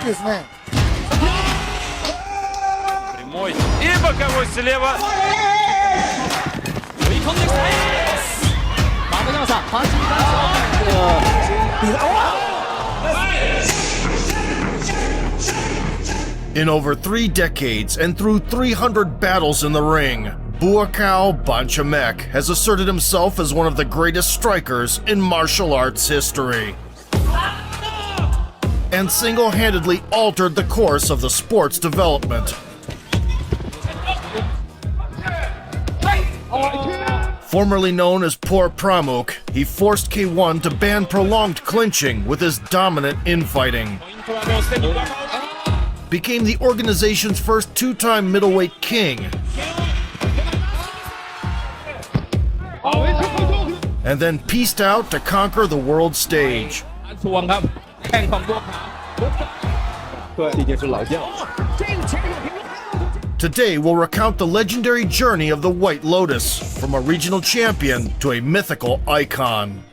ですね。 Прямой и боковой слева. In over 3 decades and through 300 battles in the ring, Buakaw Banchamek has asserted himself as one of the greatest strikers in martial arts history, and single-handedly altered the course of the sport's development. Formerly known as Poor Pramuk, he forced K1 to ban prolonged clinching with his dominant infighting, became the organization's first 2-time middleweight king, and then pieced out to conquer the world stage. Today we'll recount the legendary journey of the White Lotus, from a regional champion to a mythical icon.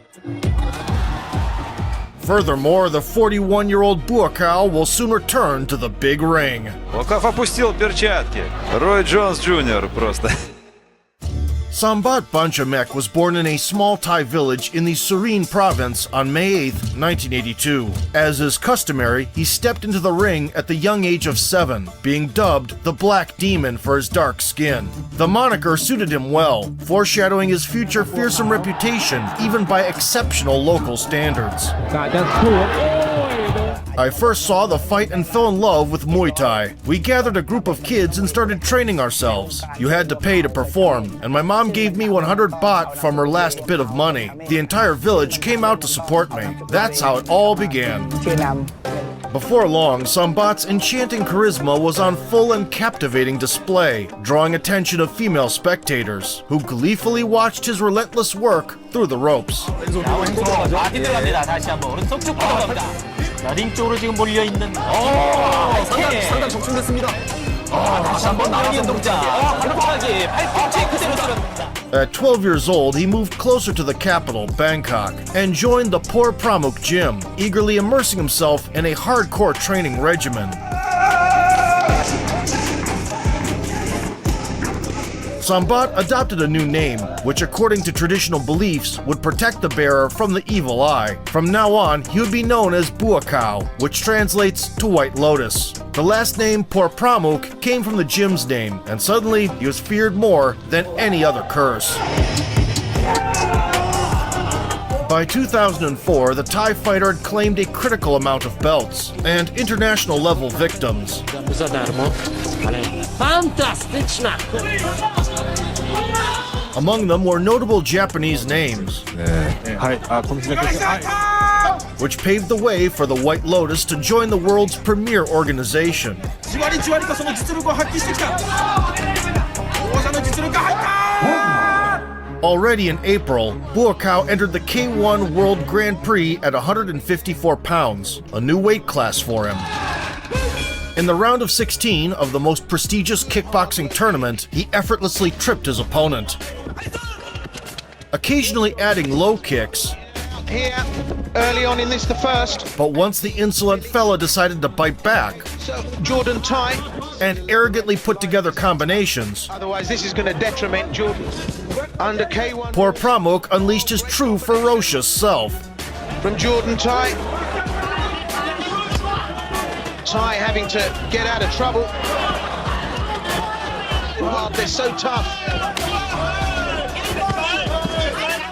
Furthermore, the 41-year-old Buakaw will soon return to the big ring. Buakaw опустил перчатки. Рой Джонс Джуниор просто. Sambat Banchamek was born in a small Thai village in the Surin province on May 8, 1982. As is customary, he stepped into the ring at the young age of 7, being dubbed the Black Demon for his dark skin. The moniker suited him well, foreshadowing his future fearsome reputation even by exceptional local standards. I first saw the fight and fell in love with Muay Thai. We gathered a group of kids and started training ourselves. You had to pay to perform, and my mom gave me 100 baht from her last bit of money. The entire village came out to support me. That's how it all began. Before long, Sambat's enchanting charisma was on full and captivating display, drawing attention of female spectators, who gleefully watched his relentless work through the ropes. 링 쪽으로 지금 몰려 있는. 상당 적중됐습니다. 다시 한번 나가는 동작. 한번하게 팔꿈치 그대로 들어갑니다. At 12 years old, he moved closer to the capital, Bangkok, and joined the Poor Pramuk gym, eagerly immersing himself in a hardcore training regimen. Sambat adopted a new name, which according to traditional beliefs would protect the bearer from the evil eye. From now on, he would be known as Buakaw, which translates to White Lotus. The last name Poor Pramuk came from the gym's name, and suddenly he was feared more than any other curse. By 2004, the Thai fighter had claimed a critical amount of belts and international-level victims. Among them were notable Japanese names, which paved the way for the White Lotus to join the world's premier organization. Already in April, Buakaw entered the K1 World Grand Prix at 154 pounds, a new weight class for him. In the round of 16 of the most prestigious kickboxing tournament, he effortlessly tripped his opponent, occasionally adding low kicks. Here, early on in this, the first. But once the insolent fella decided to bite back, So, Jordan Thai. and arrogantly put together combinations, Otherwise, this is going to detriment Jordan. Under K1 Poor Pramuk unleashed his true ferocious self. from Jordan Thai. Thai having to get out of trouble. Oh, they're so tough.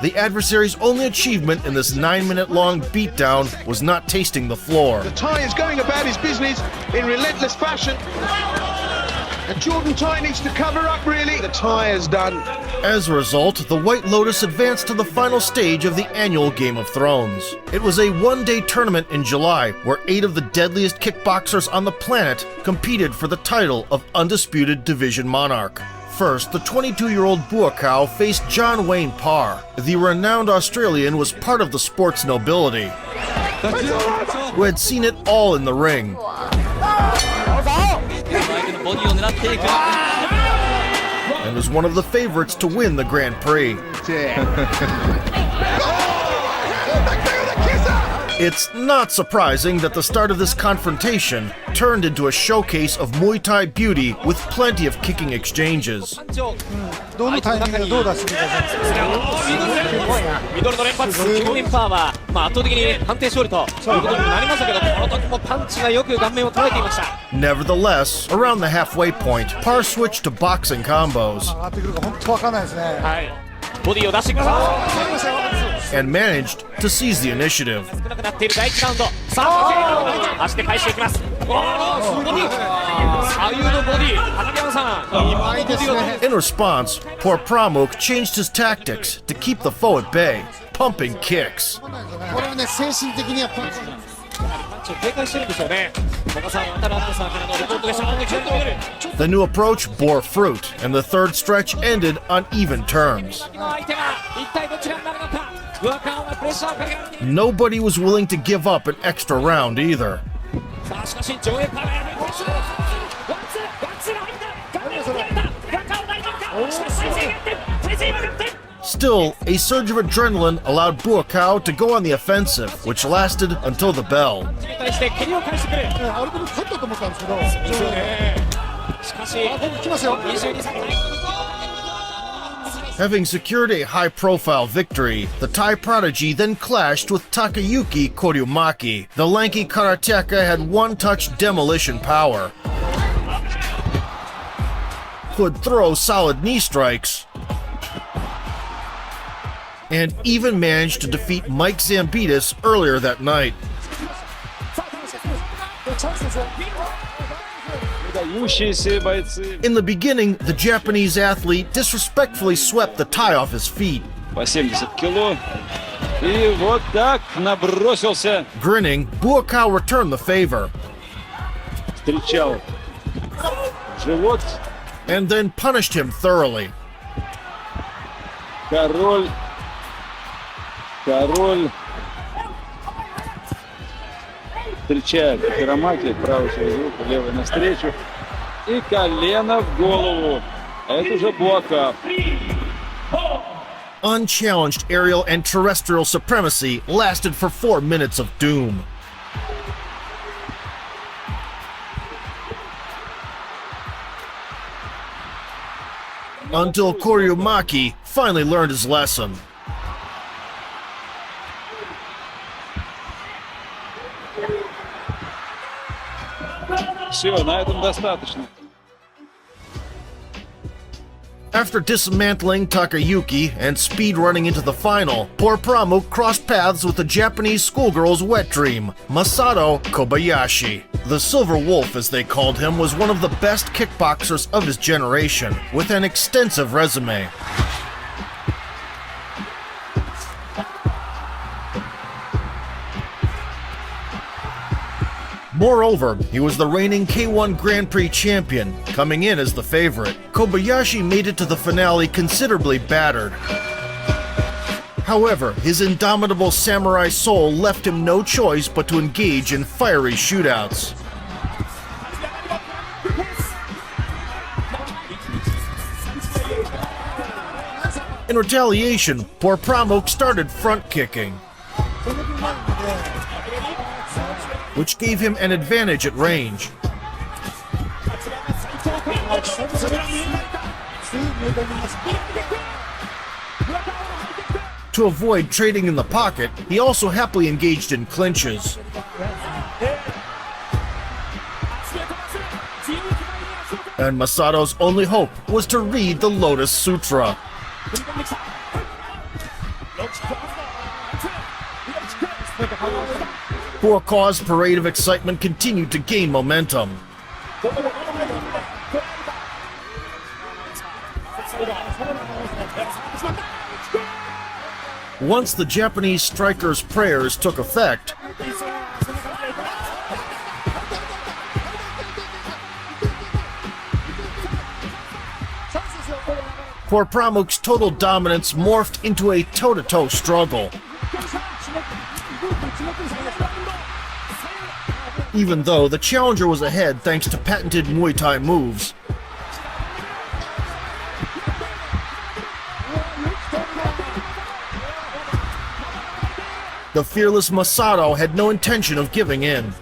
The adversary's only achievement in this 9-minute-long beatdown was not tasting the floor. The Thai is going about his business in relentless fashion. And Jordan Thai needs to cover up, really. The Thai has done. As a result, the White Lotus advanced to the final stage of the annual Game of Thrones. It was a one-day tournament in July where 8 of the deadliest kickboxers on the planet competed for the title of Undisputed Division Monarch. First, the 22-year-old Buakaw faced John Wayne Parr. The renowned Australian was part of the sport's nobility, who had seen it all in the ring, and was one of the favorites to win the Grand Prix. It's not surprising that the start of this confrontation turned into a showcase of Muay Thai beauty with plenty of kicking exchanges. どのタイミングでどう出してくるかミドルの連発、強連パーは、圧倒的に判定勝利ということにもなりましたけど、この時もパンチがよく顔面を捉えていました。Nevertheless, around the halfway point, Parr switched to boxing combos 上がってくるか本当わかんないですね。はい。ボディを出してきました。 and managed to seize the initiative. 少なくなっている第1ラウンド。さあ、足で返していきます。ボディ、左右のボディ、畠山さん、今いいですね。 In response, Poor Pramuk changed his tactics to keep the foe at bay, pumping kicks. これはね、精神的にはパンチ。警戒してるんですよね。古賀さん、渡辺アナウンサーからのリポートでした。いきなり止める。 The new approach bore fruit, and the third stretch ended on even terms. 相手は一体どちらになるのか。フワカンはプレッシャーをかけられている。 Nobody was willing to give up an extra round either. さあしかし上映からやる。ワンツー、ワンツーが入った。顔面を振り上げた。フワカンを大丈夫か。しかし体勢がって、体勢がって。 Still, a surge of adrenaline allowed Buakaw to go on the offensive, which lasted until the bell. に対して蹴りを返してくる。アルコール勝ったと思ったんですけど。ですよね。しかし、来ますよ。 22歳。 Having secured a high-profile victory, the Thai prodigy then clashed with Takayuki Koryumaki. The lanky karateka had one-touch demolition power, could throw solid knee strikes, and even managed to defeat Mike Zambitis earlier that night. In the beginning, the Japanese athlete disrespectfully swept the Thai off his feet. По 70 кило. И вот так набросился. Grinning, Buakaw returned the favor, Встречал живот. and then punished him thoroughly. Король. Встречает Карамати, правую через руку, левой навстречу. И колено в голову. Это уже Буакав. Unchallenged aerial and terrestrial supremacy lasted for 4 minutes of doom. Until Koryumaki finally learned his lesson. Все, на этом достаточно. After dismantling Takayuki and speed running into the final, Poor Pramuk crossed paths with the Japanese schoolgirl's wet dream, Masato Kobayashi. The Silver Wolf, as they called him, was one of the best kickboxers of his generation, with an extensive resume. Moreover, he was the reigning K1 Grand Prix champion, coming in as the favorite. Kobayashi made it to the finale considerably battered. However, his indomitable samurai soul left him no choice but to engage in fiery shootouts. In retaliation, Poor Pramuk started front kicking, which gave him an advantage at range. To avoid trading in the pocket, he also happily engaged in clinches. And Masato's only hope was to read the Lotus Sutra. Buakaw's parade of excitement continued to gain momentum. Once the Japanese striker's prayers took effect, Poor Pramuk's total dominance morphed into a toe-to-toe struggle. Even though the challenger was ahead thanks to patented Muay Thai moves, The fearless Masato had no intention of giving in.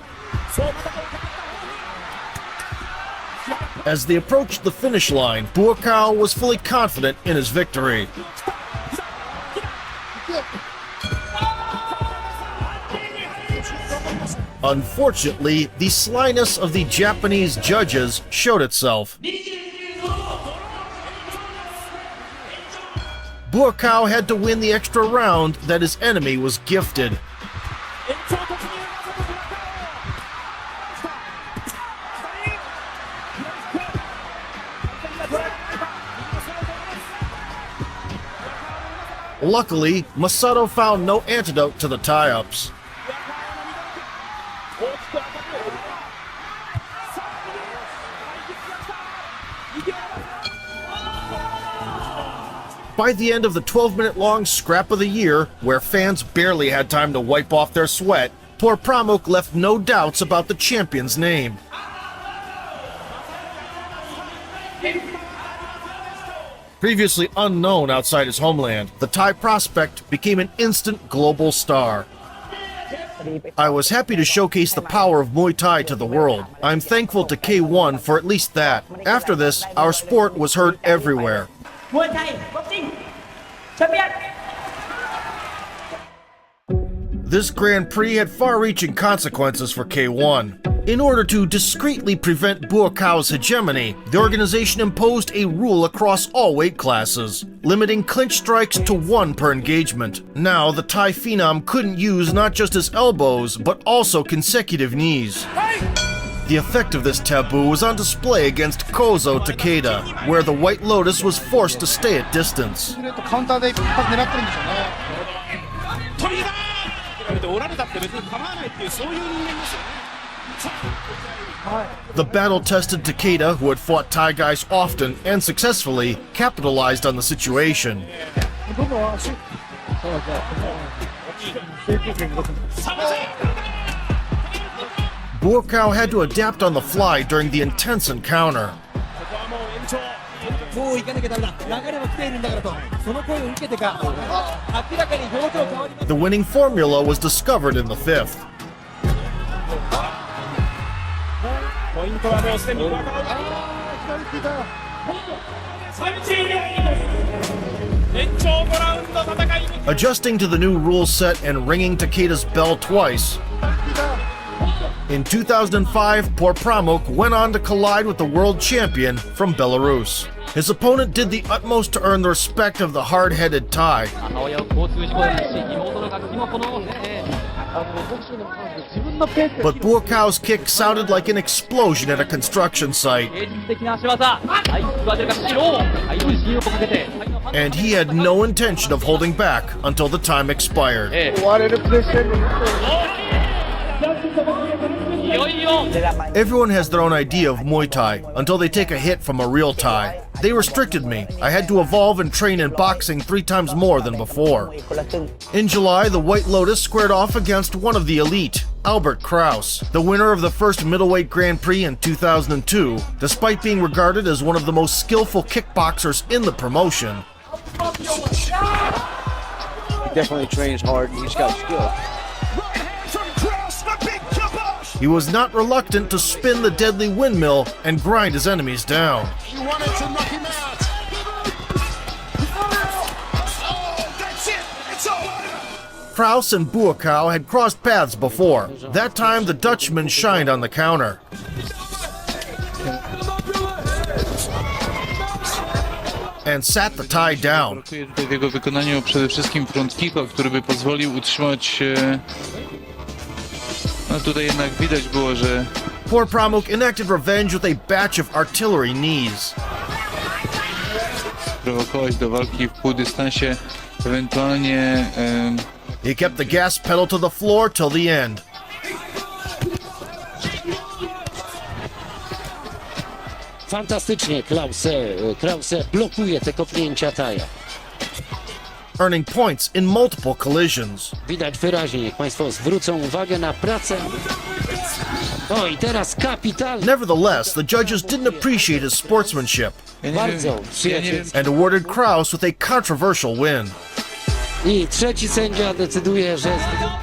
As they approached the finish line, Buakaw was fully confident in his victory. Unfortunately, the slyness of the Japanese judges showed itself. Buakaw had to win the extra round that his enemy was gifted. Luckily, Masato found no antidote to the tie-ups. By the end of the 12-minute-long scrap of the year, where fans barely had time to wipe off their sweat, Por Pramuk left no doubts about the champion's name. Previously unknown outside his homeland, the Thai prospect became an instant global star. I was happy to showcase the power of Muay Thai to the world. I'm thankful to K1 for at least that. After this, our sport was heard everywhere. Muay Thai, boxing, champion. This Grand Prix had far-reaching consequences for K1. In order to discreetly prevent Buakaw's hegemony, the organization imposed a rule across all weight classes, limiting clinch strikes to 1 per engagement. Now, the Thai phenom couldn't use not just his elbows, but also consecutive knees. The effect of this taboo was on display against Kozo Takeda, where the White Lotus was forced to stay at distance. カウンターで一発狙ってるんでしょうね。 The battle-tested Takeda, who had fought Thai guys often and successfully, capitalized on the situation. Buakaw had to adapt on the fly during the intense encounter. The winning formula was discovered in the 5th. Adjusting to the new rule set and ringing Takeda's bell twice, in 2005, Por Pramuk went on to collide with the world champion from Belarus. His opponent did the utmost to earn the respect of the hard-headed Thai. But Buakaw's kick sounded like an explosion at a construction site. And he had no intention of holding back until the time expired. Everyone has their own idea of Muay Thai until they take a hit from a real Thai. They restricted me. I had to evolve and train in boxing 3 times more than before. In July, the White Lotus squared off against one of the elite, Albert Kraus, the winner of the first middleweight Grand Prix in 2002, despite being regarded as one of the most skillful kickboxers in the promotion. He definitely trains hard and he's got skill. He was not reluctant to spin the deadly windmill and grind his enemies down. He wanted to knock him out. Oh, that's it. It's over. Kraus and Buakaw had crossed paths before. That time, the Dutchman shined on the counter. And sat the Thai down. W jego wykonaniu przede wszystkim front kicka, który by pozwolił utrzymać. No tutaj jednak widać było, że Por Pramuk enacted revenge with a batch of artillery knees. prowokować do walki w półdystansie, ewentualnie He kept the gas pedal to the floor till the end. Fantastycznie Krause blokuje te kopnięcia Taja. Earning points in multiple collisions. Widać wyraźnie, niech Państwo zwrócą uwagę na pracę. O, i teraz kapitalnie. Nevertheless, the judges didn't appreciate his sportsmanship Bardzo ja nie wiem, and awarded Kraus with a controversial win. I trzeci sędzia decyduje, że...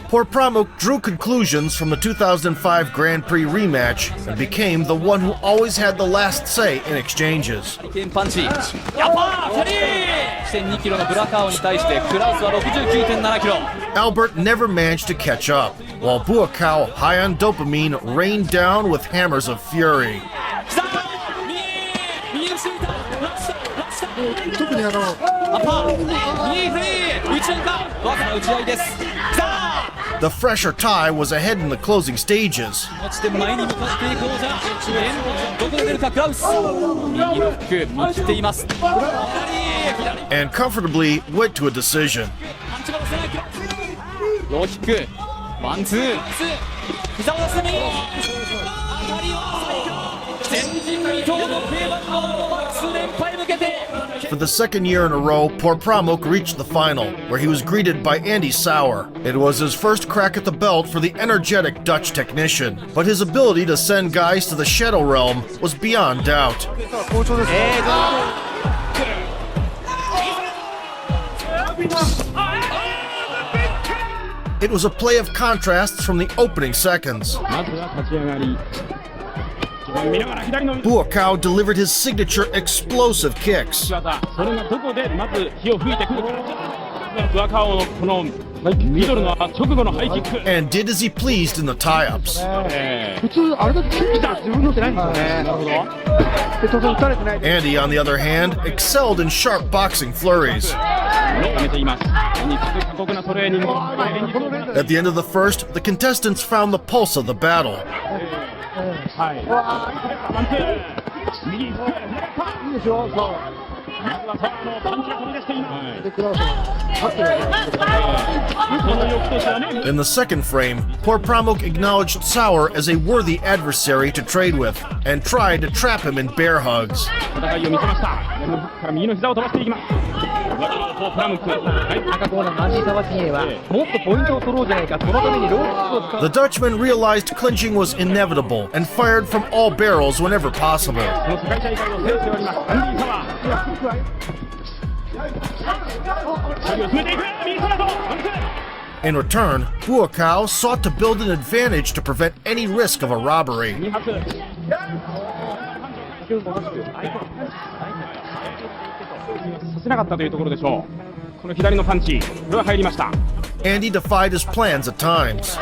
Poor Pramuk drew conclusions from the 2005 Grand Prix rematch and became the one who always had the last say in exchanges. パンチ。やったー、キャリー。1.2キロのブラカオに対してクラウスは 69.7 キロ。Albert never managed to catch up, while Buakaw, high on dopamine, rained down with hammers of fury. 特にアッパー、右フリー、内か、わずかな打ち合いです。きたー。 The fresher tie was ahead in the closing stages. 落ちて前に向かっていく王者。どこで出るかクラウス。右のフック見切っています。And comfortably went to a decision. ローキック、ワンツー、膝を出す右。当たりを前人未到の定番のマックス連覇へ向けて。 For the second year in a row, Poor Pramuk reached the final, where he was greeted by Andy Sauer. It was his first crack at the belt for the energetic Dutch technician, but his ability to send guys to the Shadow Realm was beyond doubt. It was a play of contrasts from the opening seconds. Buakaw delivered his signature explosive kicks. And did as he pleased in the tie-ups. Andy, on the other hand, excelled in sharp boxing flurries. At the end of the first, the contestants found the pulse of the battle. In the second frame, Poor Pramuk acknowledged Sauer as a worthy adversary to trade with and tried to trap him in bear hugs. The Dutchman realized clinching was inevitable and fired from all barrels whenever possible. In return, Buakaw sought to build an advantage to prevent any risk of a robbery. Andy defied his plans at times.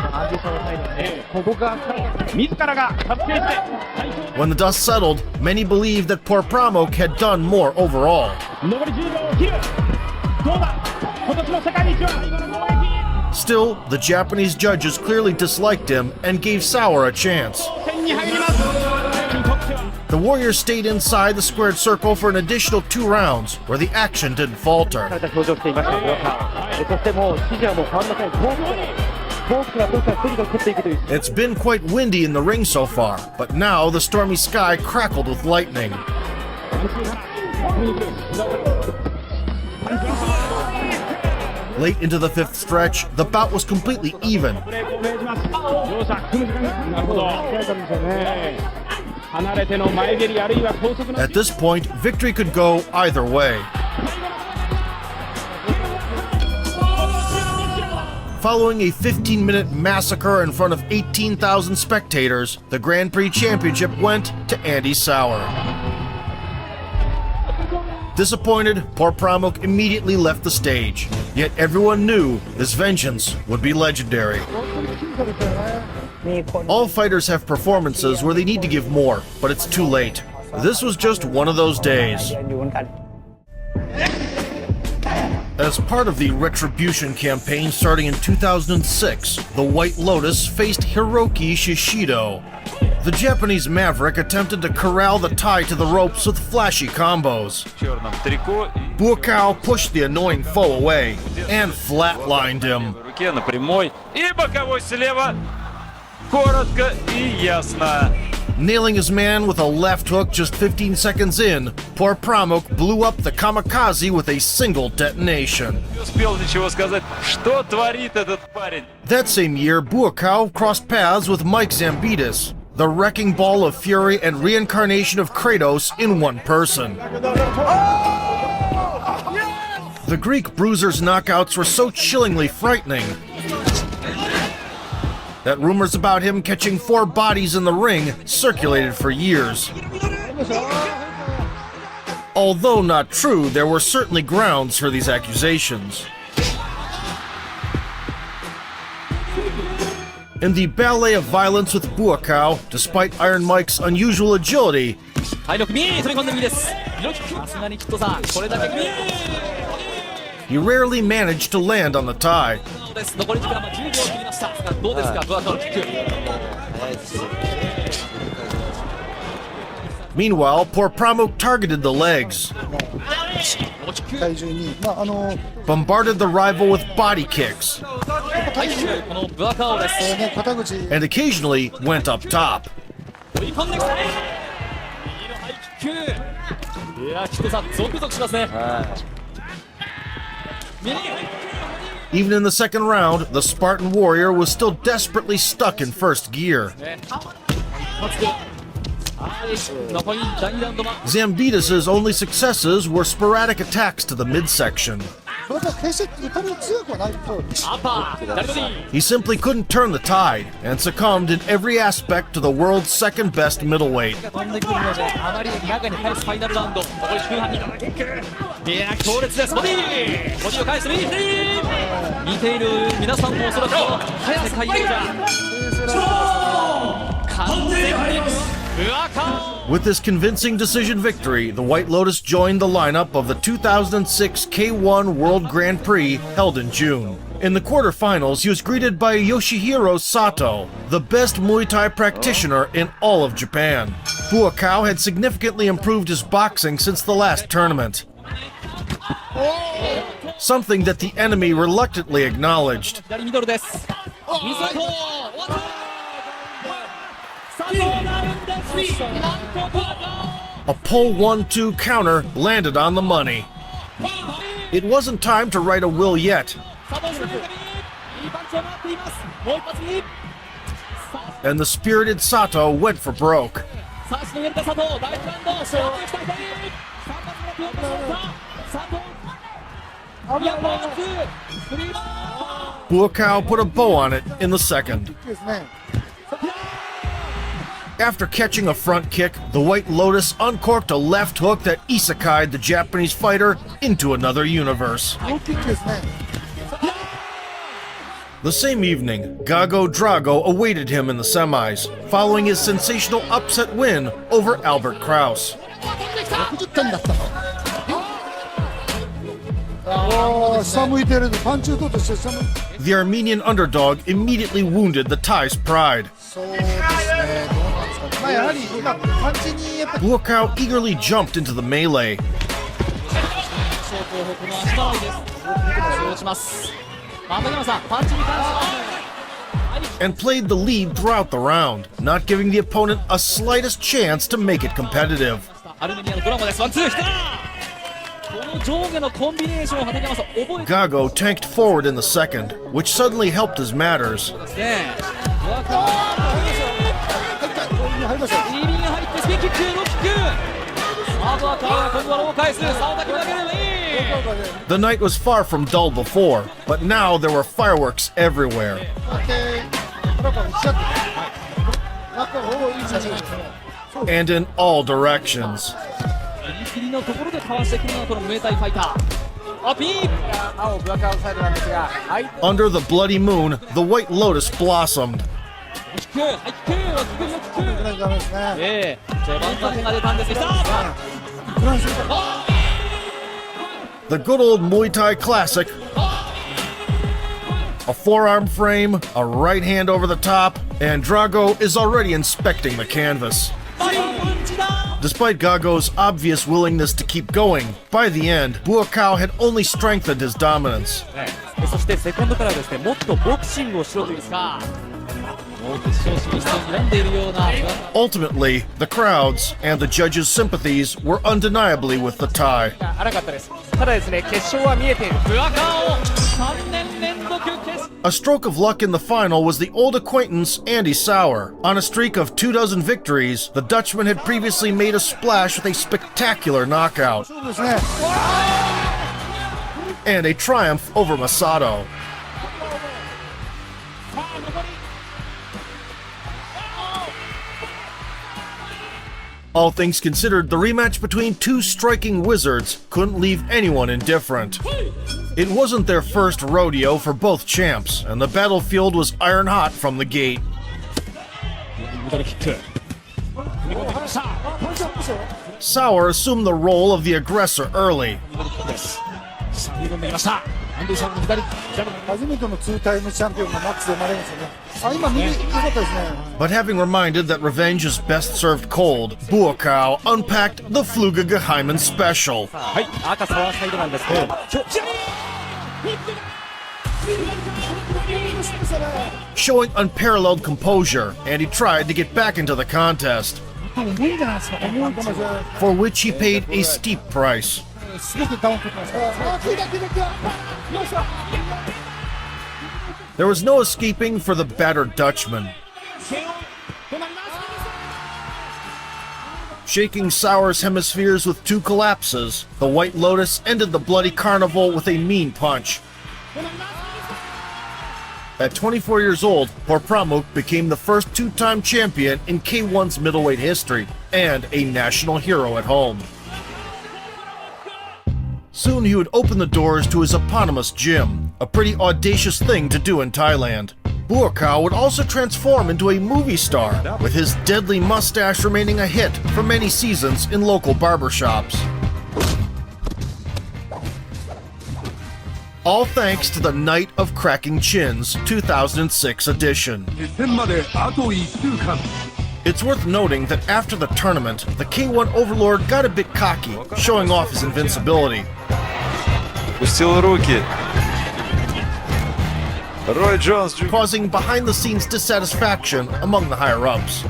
When the dust settled, many believed that Poor Pramuk had done more overall. Still, the Japanese judges clearly disliked him and gave Sauer a chance. The Warriors stayed inside the squared circle for an additional 2 rounds, where the action didn't falter. It's been quite windy in the ring so far, but now the stormy sky crackled with lightning. Late into the 5th stretch, the bout was completely even. At this point, victory could go either way. Following a 15-minute massacre in front of 18,000 spectators, the Grand Prix Championship went to Andy Sauer. Disappointed, Poor Pramuk immediately left the stage. Yet everyone knew his vengeance would be legendary. All fighters have performances where they need to give more, but it's too late. This was just one of those days. As part of the Retribution campaign starting in 2006, the White Lotus faced Hiroki Shishido. The Japanese maverick attempted to corral the tie to the ropes with flashy combos. Buakaw pushed the annoying foe away and flatlined him. Nailing his man with a left hook just 15 seconds in, Poor Pramuk blew up the kamikaze with a single detonation. That same year, Buakaw crossed paths with Mike Zambitis, the wrecking ball of fury and reincarnation of Kratos in one person. The Greek bruiser's knockouts were so chillingly frightening that rumors about him catching 4 bodies in the ring circulated for years. Although not true, there were certainly grounds for these accusations. In the ballet of violence with Buakaw, despite Iron Mike's unusual agility, 体力見飛び込んで右です。さすがにきっとさ、これだけ he rarely managed to land on the tie. 残り時間は10秒切りました。どうですか、ドアカのキック。 Meanwhile, poor Pramuk targeted the legs, bombarded the rival with body kicks, このブアカオです。 and occasionally went up top. 追い込んできた。右のハイキック。いや、キックさん、ゾクゾクしますね。右にハイキック。 Even in the second round, the Spartan warrior was still desperately stuck in first gear. Zambitas' only successes were sporadic attacks to the midsection. He simply couldn't turn the tide and succumbed in every aspect to the world's second best middleweight. With this convincing decision victory, the White Lotus joined the lineup of the 2006 K1 World Grand Prix held in June. In the quarterfinals, he was greeted by Yoshihiro Sato, the best Muay Thai practitioner in all of Japan. Buakaw had significantly improved his boxing since the last tournament, something that the enemy reluctantly acknowledged. A pull 1-2 counter landed on the money. It wasn't time to write a will yet. And the spirited Sato went for broke. Buakaw put a bow on it in the second. After catching a front kick, the White Lotus uncorked a left hook that isekai'd the Japanese fighter into another universe. The same evening, Gago Drago awaited him in the semis, following his sensational upset win over Albert Kraus. The Armenian underdog immediately wounded the Thai's pride. Buakaw eagerly jumped into the melee and played the lead throughout the round, not giving the opponent a slightest chance to make it competitive. Gago tanked forward in the second, which suddenly helped his matters. The night was far from dull before, but now there were fireworks everywhere. And in all directions. Under the bloody moon, the White Lotus blossomed. The good old Muay Thai classic. A forearm frame, a right hand over the top, and Drago is already inspecting the canvas. Despite Gago's obvious willingness to keep going, by the end, Buakaw had only strengthened his dominance. Ultimately, the crowds and the judges' sympathies were undeniably with the Thai. A stroke of luck in the final was the old acquaintance Andy Sauer. On a streak of 24 victories, the Dutchman had previously made a splash with a spectacular knockout. and a triumph over Masato. All things considered, the rematch between two striking wizards couldn't leave anyone indifferent. It wasn't their first rodeo for both champs, and the battlefield was iron hot from the gate. Sauer assumed the role of the aggressor early. But having reminded that revenge is best served cold, Buakaw unpacked the Fluga Geheimen special. Showing unparalleled composure, and he tried to get back into the contest, for which he paid a steep price. There was no escaping for the battered Dutchman. Shaking Sauer's hemispheres with two collapses, the White Lotus ended the bloody carnival with a mean punch. At 24 years old, Porpramuk became the first two-time champion in K1's middleweight history, and a national hero at home. Soon he would open the doors to his eponymous gym, a pretty audacious thing to do in Thailand. Buakaw would also transform into a movie star, with his deadly mustache remaining a hit for many seasons in local barbershops. All thanks to the Night of Cracking Chins 2006 edition. It's worth noting that after the tournament, the K1 Overlord got a bit cocky, showing off his invincibility. Пустил руки. Roy Jones Jr. causing behind-the-scenes dissatisfaction among the higher-ups.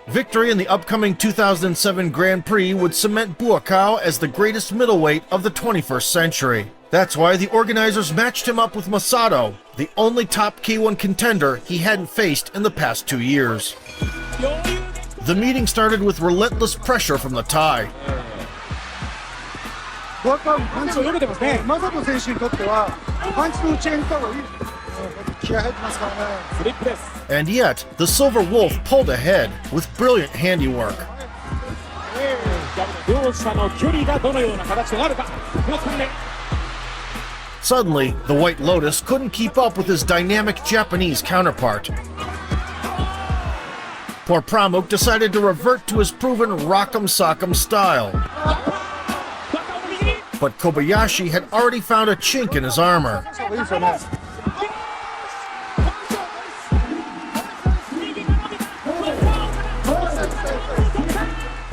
Victory in the upcoming 2007 Grand Prix would cement Buakaw as the greatest middleweight of the 21st century. That's why the organizers matched him up with Masato, the only top K1 contender he hadn't faced in the past 2 years. The meeting started with relentless pressure from the Thai. And yet, the Silver Wolf pulled ahead with brilliant handiwork. Suddenly, the White Lotus couldn't keep up with his dynamic Japanese counterpart. Porpramuk decided to revert to his proven rock'em sock'em style. But Kobayashi had already found a chink in his armor.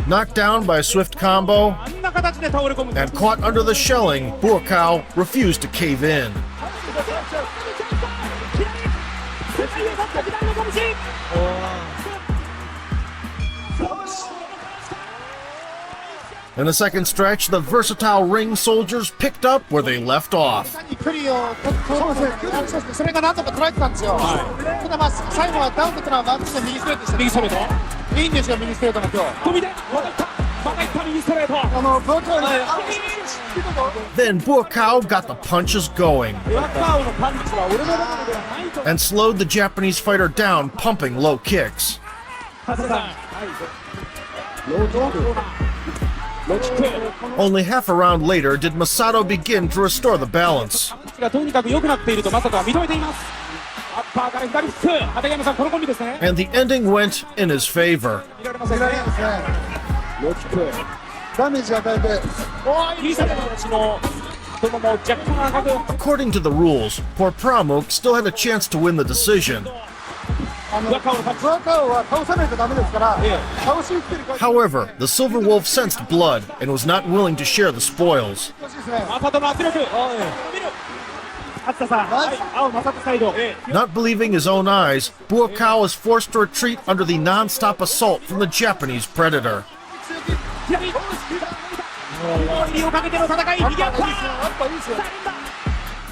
Knocked down by a swift combo and caught under the shelling, Buakaw refused to cave in. In the second stretch, the versatile ring soldiers picked up where they left off. Then Buakaw got the punches going and slowed the Japanese fighter down, pumping low kicks. Only half a round later did Masato begin to restore the balance. And the ending went in his favor. According to the rules, Porpramuk still had a chance to win the decision. However, the Silver Wolf sensed blood and was not willing to share the spoils. Not believing his own eyes, Buakaw was forced to retreat under the non-stop assault from the Japanese predator.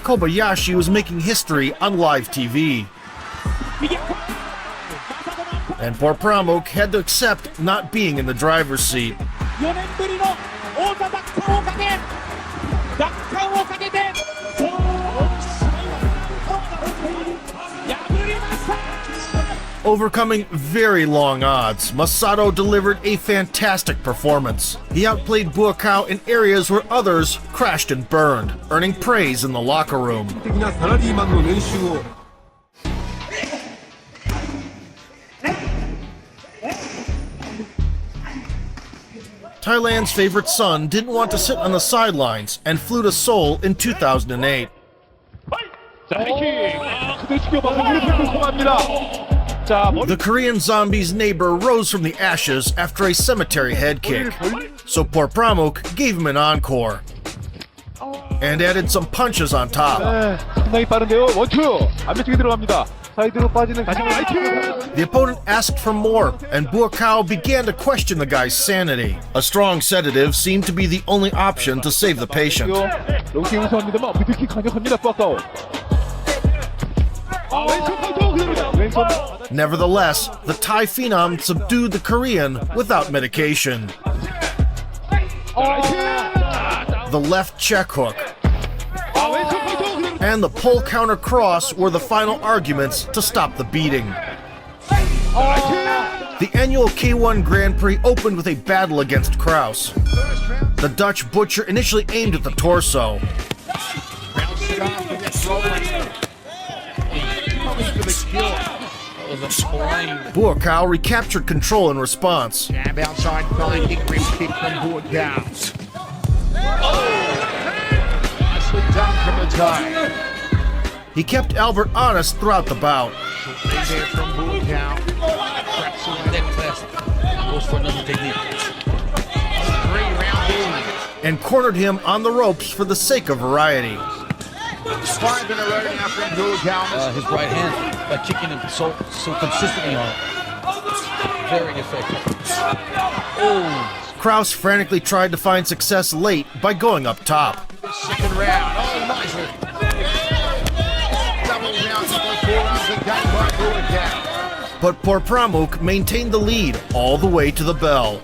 Kobayashi was making history on live TV. And Porpramuk had to accept not being in the driver's seat. Overcoming very long odds, Masato delivered a fantastic performance. He outplayed Buakaw in areas where others crashed and burned, earning praise in the locker room. Thailand's favorite son didn't want to sit on the sidelines and flew to Seoul in 2008. The Korean zombie's neighbor rose from the ashes after a cemetery head kick, so Porpramuk gave him an encore and added some punches on top. The opponent asked for more, and Buakaw began to question the guy's sanity. A strong sedative seemed to be the only option to save the patient. Nevertheless, the Thai phenom subdued the Korean without medication. The left check hook and the pull counter cross were the final arguments to stop the beating. The annual K1 Grand Prix opened with a battle against Kraus. The Dutch butcher initially aimed at the torso. Buakaw recaptured control in response. Jab outside, big rim kick from Buakaw. Nicely done from the Thai. He kept Albert honest throughout the bout. There from Buakaw. Cracks away. Goes for another technique. 3-round game. And cornered him on the ropes for the sake of variety. 5 in a row now from Buakaw. His right hand, by kicking him so consistently on it. Very effective. Kraus frantically tried to find success late by going up top. Second round. Oh, nicely. Double round performance again by Buakaw. But Porpramuk maintained the lead all the way to the bell.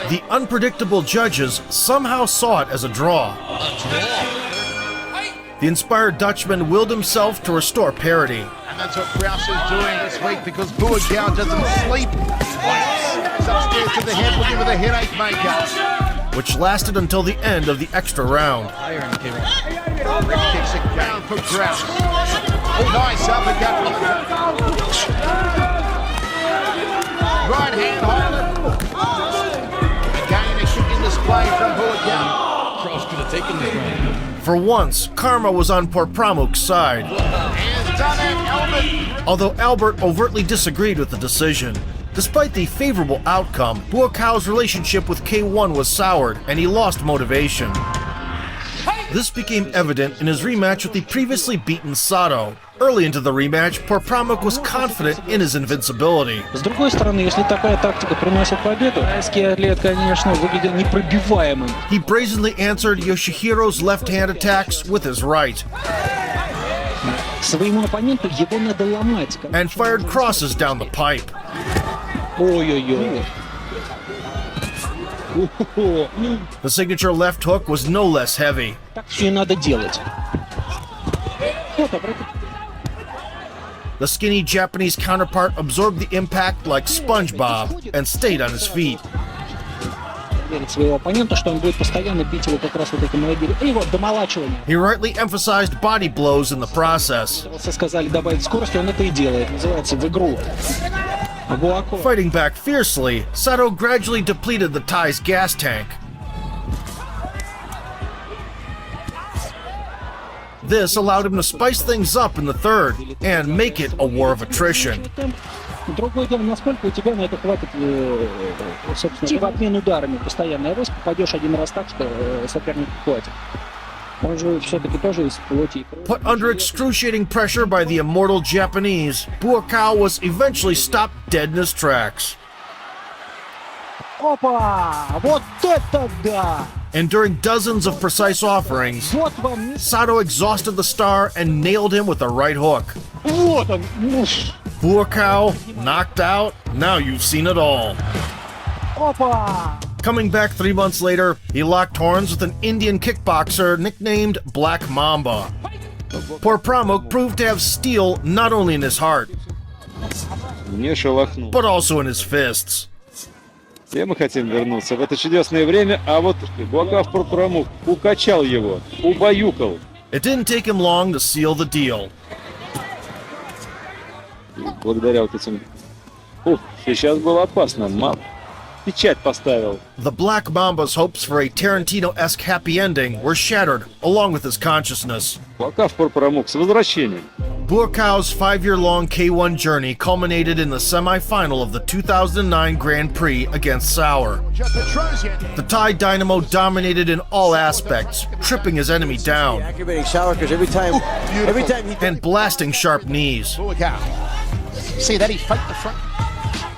The unpredictable judges somehow saw it as a draw. The inspired Dutchman willed himself to restore parity. And that's what Kraus is doing this week because Buakaw doesn't sleep. He's upstairs to the head looking for the headache maker. Which lasted until the end of the extra round. Rip kicks it down for Kraus. Oh, nice uppercut. Right hand holder. Again, a kick in display from Buakaw. Kraus could have taken this round. For once, karma was on Porpramuk's side. And done it, Albert. Although Albert overtly disagreed with the decision. Despite the favorable outcome, Buakaw's relationship with K1 was soured and he lost motivation. This became evident in his rematch with the previously beaten Sato. Early into the rematch, Porpramuk was confident in his invincibility. С другой стороны, если такая тактика приносит победу, тайский атлет, конечно, выглядел непробиваемым. He brazenly answered Yoshihiro's left-hand attacks with his right. Своему оппоненту его надо ломать. And fired crosses down the pipe. Ой-ой-ой. The signature left hook was no less heavy. Так все и надо делать. The skinny Japanese counterpart absorbed the impact like SpongeBob and stayed on his feet. Верит своего оппонента, что он будет постоянно бить его как раз вот этим молодым. И вот домолачивание. He rightly emphasized body blows in the process. Сказали добавить скорости, он это и делает. Называется в игру. Fighting back fiercely, Sato gradually depleted the Thai's gas tank. This allowed him to spice things up in the third and make it a war of attrition. Другое дело, насколько у тебя на это хватит, собственно, в обмен ударами постоянно. Авось попадешь один раз так, что соперник хватит. Он же все-таки тоже из плоти и крови. Put under excruciating pressure by the immortal Japanese, Buakaw was eventually stopped dead in his tracks. Опа! Вот это да! Enduring dozens of precise offerings, Sato exhausted the star and nailed him with a right hook. Вот он. Buakaw knocked out. Now you've seen it all. Опа! Coming back 3 months later, he locked horns with an Indian kickboxer nicknamed Black Mamba. Poor Pramuk proved to have steel not only in his heart, Не шелохнул. but also in his fists. Все мы хотим вернуться в это чудесное время, а вот Буакав Прамук укачал его, убаюкал. It didn't take him long to seal the deal. И благодаря вот этим... сейчас было опасно. Печать поставил. The Black Mamba's hopes for a Tarantino-esque happy ending were shattered, along with his consciousness. Буакав Прамук с возвращением. Buakaw's 5-year-long K1 journey culminated in the semi-final of the 2009 Grand Prix against Sauer. The Thai Dynamo dominated in all aspects, tripping his enemy down and blasting sharp knees. See that he faked the front.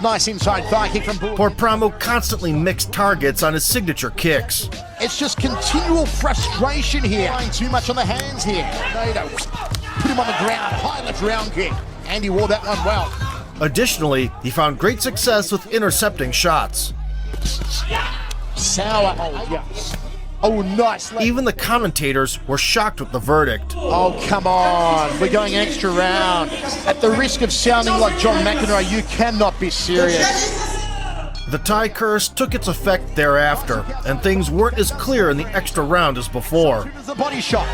Nice inside thigh kick from Buakaw. Poor Pramuk constantly mixed targets on his signature kicks. It's just continual frustration here. Playing too much on the hands here. Nato put him on the ground, high left round kick. And he wore that one well. Additionally, he found great success with intercepting shots. Sauer. Oh, nice. Even the commentators were shocked with the verdict. Oh, come on. We're going an extra round. At the risk of sounding like John McEnroe, you cannot be serious. The Thai curse took its effect thereafter, and things weren't as clear in the extra round as before. The body shot.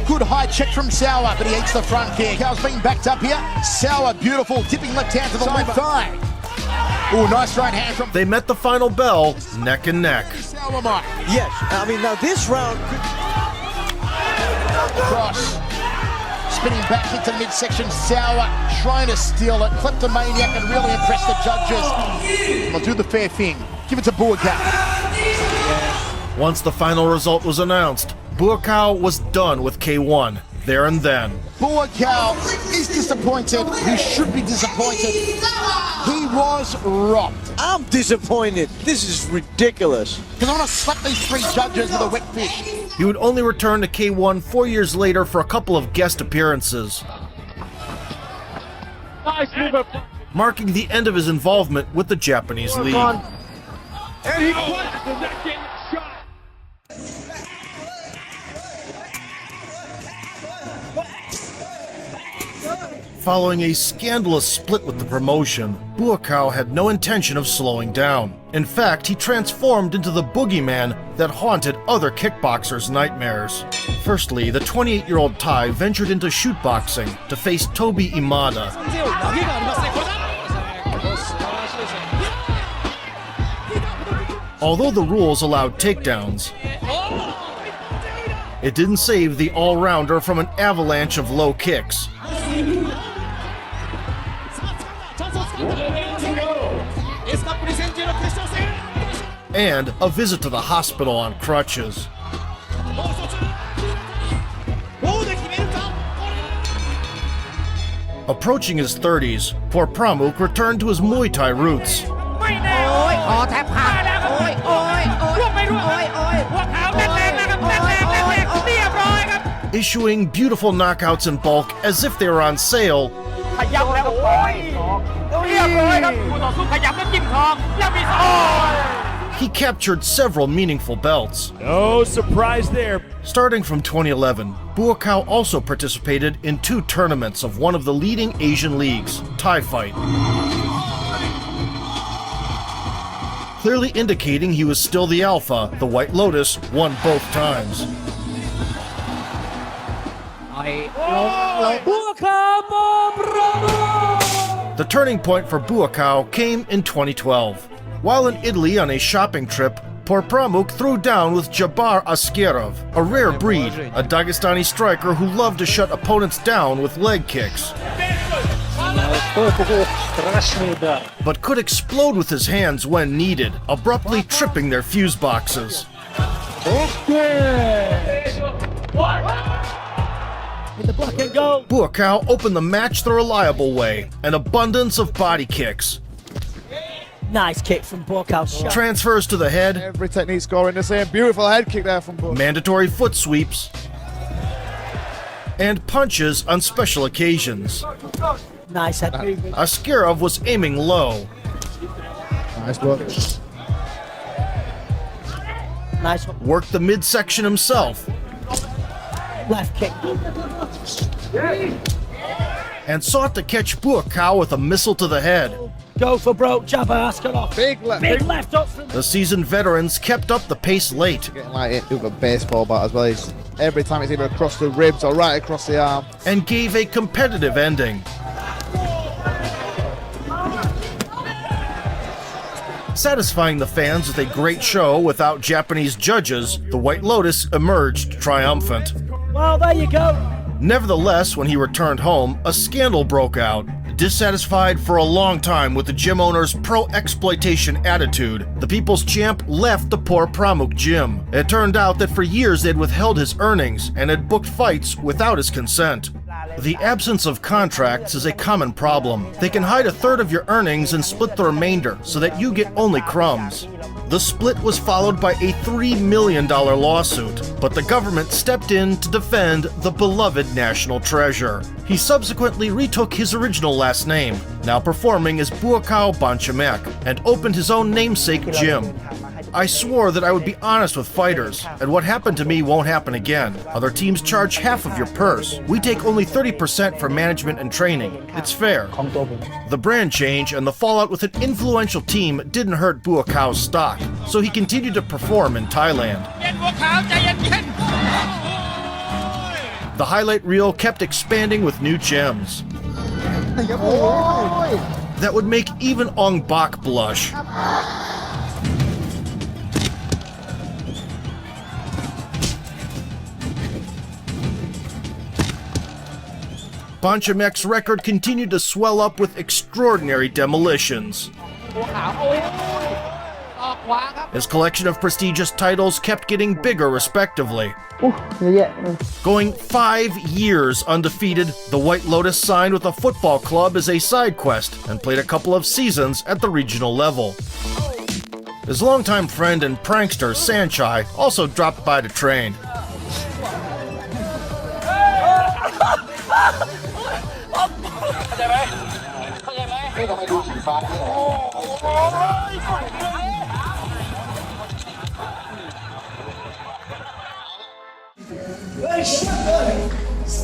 Good high check from Sauer, but he eats the front kick. Cow's being backed up here. Sauer, beautiful, dipping left hand to the left thigh. Oh, nice right hand from... They met the final bell, neck and neck. Sauer might. Yes, I mean, now this round... Cross. Spinning back into midsection. Sauer trying to steal it. Kleptomaniac and really impress the judges. I'll do the fair thing. Give it to Buakaw. Once the final result was announced, Buakaw was done with K1, there and then. Buakaw is disappointed. He should be disappointed. He was robbed. I'm disappointed. This is ridiculous. Because I want to slap these three judges with a wet fish. He would only return to K1 4 years later for a couple of guest appearances, marking the end of his involvement with the Japanese league. And he punches the neck in shot. Following a scandalous split with the promotion, Buakaw had no intention of slowing down. In fact, he transformed into the boogeyman that haunted other kickboxers' nightmares. Firstly, the 28-year-old Thai ventured into shootboxing to face Tobi Imada. Although the rules allowed takedowns, it didn't save the all-rounder from an avalanche of low kicks. And a visit to the hospital on crutches. Approaching his 30s, poor Pramuk returned to his Muay Thai roots. Issuing beautiful knockouts in bulk as if they were on sale. He captured several meaningful belts. No surprise there. Starting from 2011, Buakaw also participated in 2 tournaments of one of the leading Asian leagues, Thai Fight, clearly indicating he was still the alpha. The White Lotus won both times. The turning point for Buakaw came in 2012. While in Italy on a shopping trip, poor Pramuk threw down with Jabbar Askerov, a rare breed, a Dagestani striker who loved to shut opponents down with leg kicks, but could explode with his hands when needed, abruptly tripping their fuse boxes. Buakaw opened the match the reliable way, an abundance of body kicks. Nice kick from Buakaw. Transfers to the head. Every technique scoring the same. Beautiful head kick there from Buakaw. Mandatory foot sweeps. and punches on special occasions. Nice head movement. Askarov was aiming low. Nice work. Nice one. Worked the midsection himself. Left kick. And sought to catch Buakaw with a missile to the head. Go for broke jabber, Askarov. Big left. Big left up from The seasoned veterans kept up the pace late Getting like it with a baseball bat as well. Every time it's either across the ribs or right across the arm. and gave a competitive ending. Satisfying the fans with a great show without Japanese judges, the White Lotus emerged triumphant. Well, there you go. Nevertheless, when he returned home, a scandal broke out. Dissatisfied for a long time with the gym owner's pro-exploitation attitude, the People's Champ left the poor Pramuk gym. It turned out that for years they'd withheld his earnings and had booked fights without his consent. The absence of contracts is a common problem. They can hide a third of your earnings and split the remainder so that you get only crumbs. The split was followed by a $3 million lawsuit, but the government stepped in to defend the beloved national treasure. He subsequently retook his original last name, now performing as Buakaw Banchamek, and opened his own namesake gym. I swore that I would be honest with fighters, and what happened to me won't happen again. Other teams charge half of your purse. We take only 30% for management and training. It's fair. The brand change and the fallout with an influential team didn't hurt Buakaw's stock, so he continued to perform in Thailand. The highlight reel kept expanding with new gems that would make even Ong Bak blush. Banchamek's record continued to swell up with extraordinary demolitions. His collection of prestigious titles kept getting bigger respectively. Going 5 years undefeated, the White Lotus signed with a football club as a side quest and played a couple of seasons at the regional level. His longtime friend and prankster Sanchai also dropped by to train.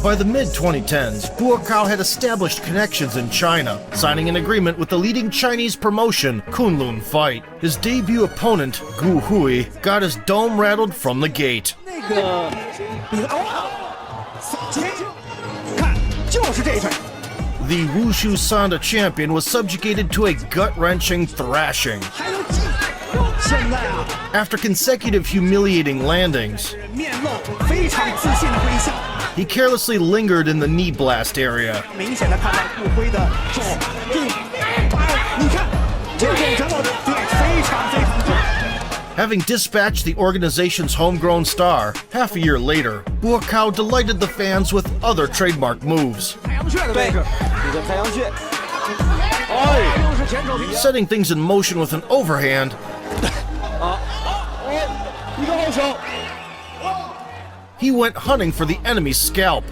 By the mid-2010s, Buakaw had established connections in China, signing an agreement with the leading Chinese promotion, Kunlun Fight. His debut opponent, Gu Hui, got his dome rattled from the gate. The Wushu Sanda champion was subjugated to a gut-wrenching thrashing. After consecutive humiliating landings, he carelessly lingered in the knee blast area. Having dispatched the organization's homegrown star, half a year later, Buakaw delighted the fans with other trademark moves. Setting things in motion with an overhand, he went hunting for the enemy's scalp.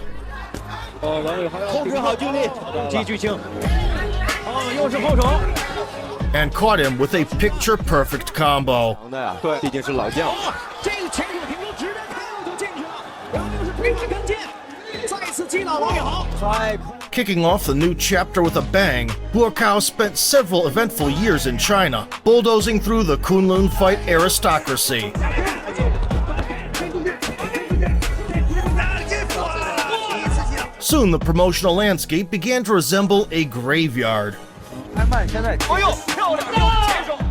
And caught him with a picture-perfect combo. Kicking off the new chapter with a bang, Buakaw spent several eventful years in China, bulldozing through the Kunlun Fight aristocracy. Soon the promotional landscape began to resemble a graveyard.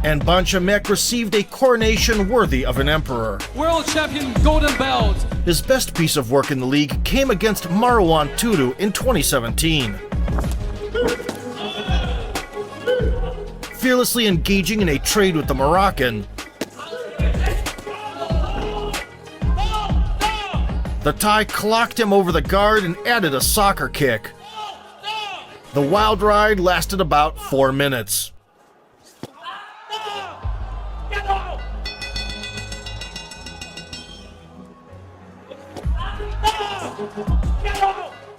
And Banchamek received a coronation worthy of an emperor. World Champion Golden Belt. His best piece of work in the league came against Marwan Turu in 2017. Fearlessly engaging in a trade with the Moroccan, the Thai clocked him over the guard and added a soccer kick. The wild ride lasted about 4 minutes.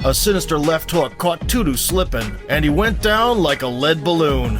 A sinister left hook caught Tutu slipping, and he went down like a lead balloon.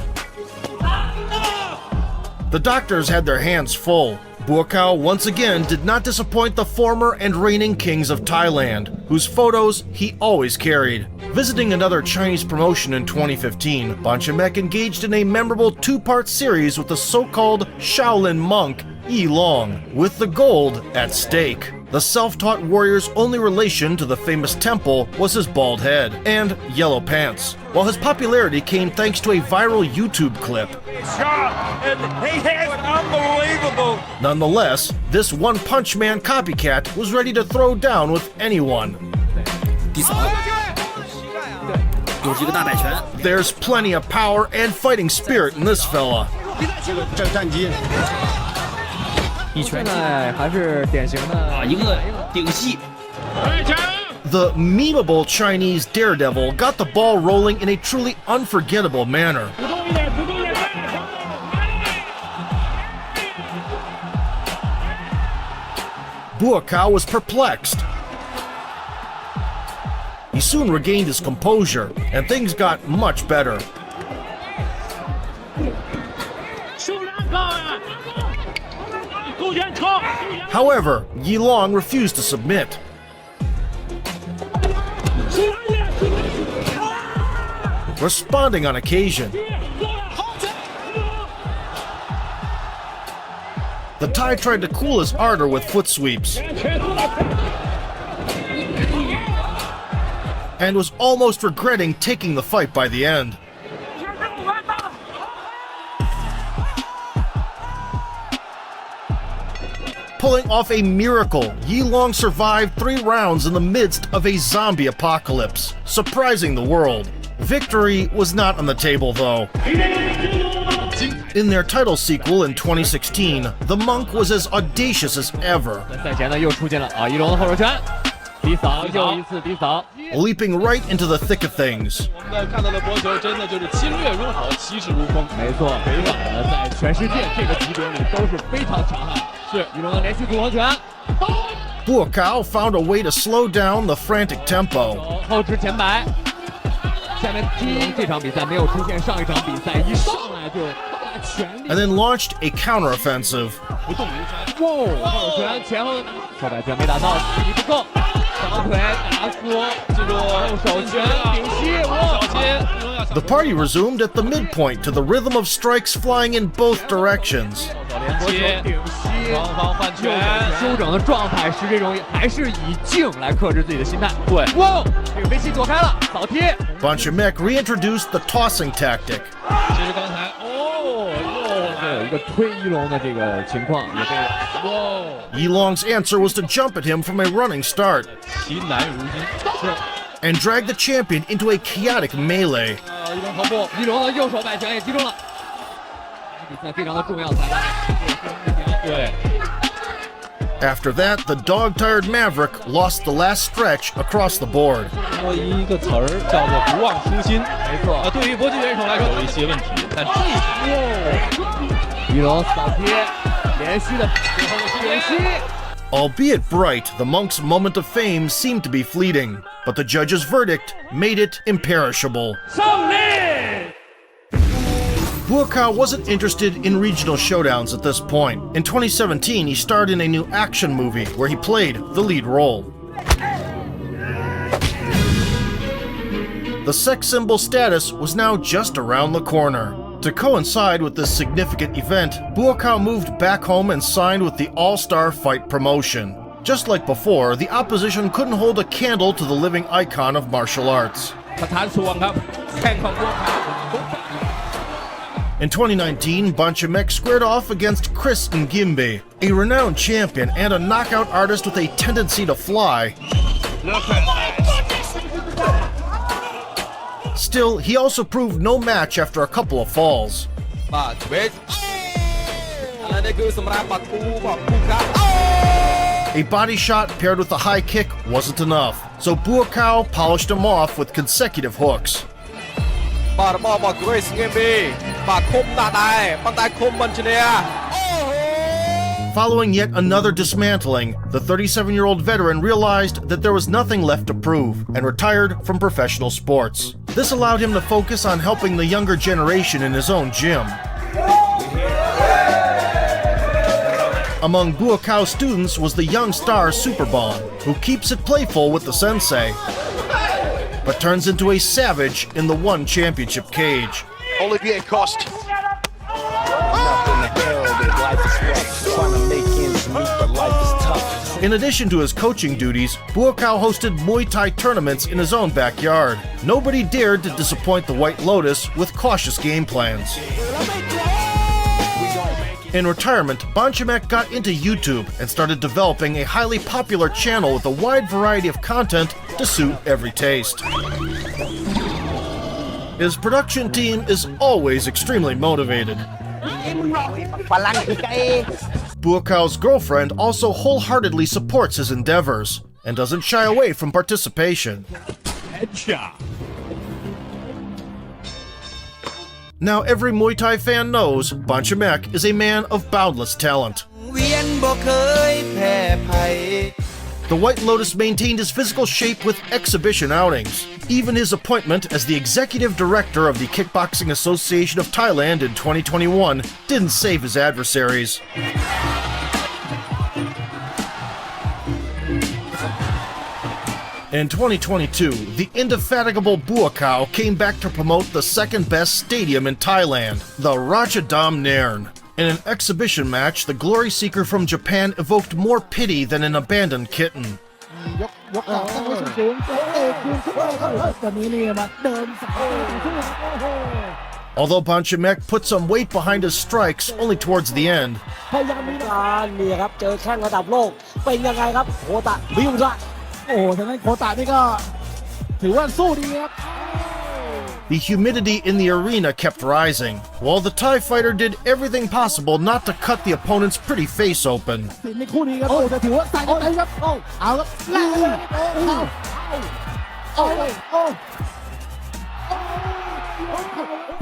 The doctors had their hands full. Buakaw once again did not disappoint the former and reigning kings of Thailand, whose photos he always carried. Visiting another Chinese promotion in 2015, Bonchamek engaged in a memorable two-part series with the so-called Shaolin monk Yi Long, with the gold at stake. The self-taught warrior's only relation to the famous temple was his bald head and yellow pants, while his popularity came thanks to a viral YouTube clip. Unbelievable! Nonetheless, this one-punch man copycat was ready to throw down with anyone. There's plenty of power and fighting spirit in this fella. The memeable Chinese daredevil got the ball rolling in a truly unforgettable manner. Buakaw was perplexed. He soon regained his composure, and things got much better. However, Yi Long refused to submit. Responding on occasion. The Thai tried to cool his ardor with foot sweeps, and was almost regretting taking the fight by the end. Pulling off a miracle, Yi Long survived 3 rounds in the midst of a zombie apocalypse, surprising the world. Victory was not on the table, though. In their title sequel in 2016, the monk was as audacious as ever, leaping right into the thick of things. Buakaw found a way to slow down the frantic tempo, and then launched a counteroffensive. The party resumed at the midpoint to the rhythm of strikes flying in both directions. Bonchamek reintroduced the tossing tactic. Yi Long's answer was to jump at him from a running start and drag the champion into a chaotic melee. After that, the dog-tired Maverick lost the last stretch across the board. Albeit bright, the monk's moment of fame seemed to be fleeting, but the judge's verdict made it imperishable. Buakaw wasn't interested in regional showdowns at this point. In 2017, he starred in a new action movie where he played the lead role. The sex symbol status was now just around the corner. To coincide with this significant event, Buakaw moved back home and signed with the All-Star Fight promotion. Just like before, the opposition couldn't hold a candle to the living icon of martial arts. In 2019, Bonchamek squared off against Chris Ngimbe, a renowned champion and a knockout artist with a tendency to fly. Still, he also proved no match after a couple of falls. A body shot paired with a high kick wasn't enough, so Buakaw polished him off with consecutive hooks. Following yet another dismantling, the 37-year-old veteran realized that there was nothing left to prove and retired from professional sports. This allowed him to focus on helping the younger generation in his own gym. Among Buakau's students was the young star Superbon, who keeps it playful with the sensei, but turns into a savage in the one championship cage. Olivier Coste. In addition to his coaching duties, Buakau hosted Muay Thai tournaments in his own backyard. Nobody dared to disappoint the White Lotus with cautious game plans. In retirement, Bonchamek got into YouTube and started developing a highly popular channel with a wide variety of content to suit every taste. His production team is always extremely motivated. Buakau's girlfriend also wholeheartedly supports his endeavors and doesn't shy away from participation. Now every Muay Thai fan knows Bonchamek is a man of boundless talent. The White Lotus maintained his physical shape with exhibition outings. Even his appointment as the executive director of the Kickboxing Association of Thailand in 2021 didn't save his adversaries. In 2022, the indefatigable Buakau came back to promote the second-best stadium in Thailand, the Ratchadam Nairn. In an exhibition match, the glory seeker from Japan evoked more pity than an abandoned kitten. Although Bonchamek put some weight behind his strikes only towards the end. The humidity in the arena kept rising, while the Thai fighter did everything possible not to cut the opponent's pretty face open.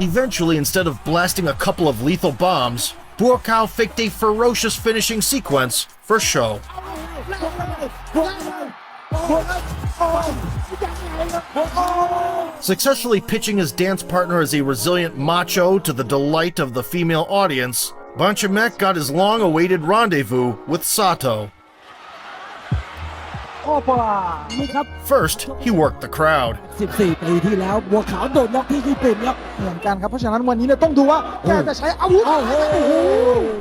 Eventually, instead of blasting a couple of lethal bombs, Buakau faked a ferocious finishing sequence for show. Successfully pitching his dance partner as a resilient macho to the delight of the female audience, Bonchamek got his long-awaited rendezvous with Sato. First, he worked the crowd.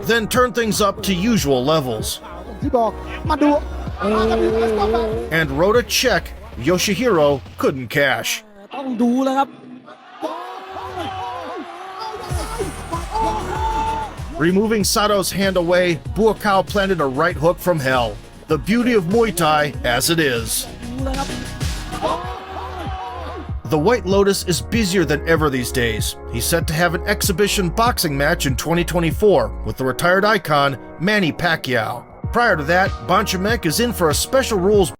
Then turned things up to usual levels. And wrote a check Yoshihiro couldn't cash. Removing Sato's hand away, Buakau planted a right hook from hell. The beauty of Muay Thai as it is. The White Lotus is busier than ever these days. He's set to have an exhibition boxing match in 2024 with the retired icon Manny Pacquiao. Prior to that, Bonchamek is in for a special rules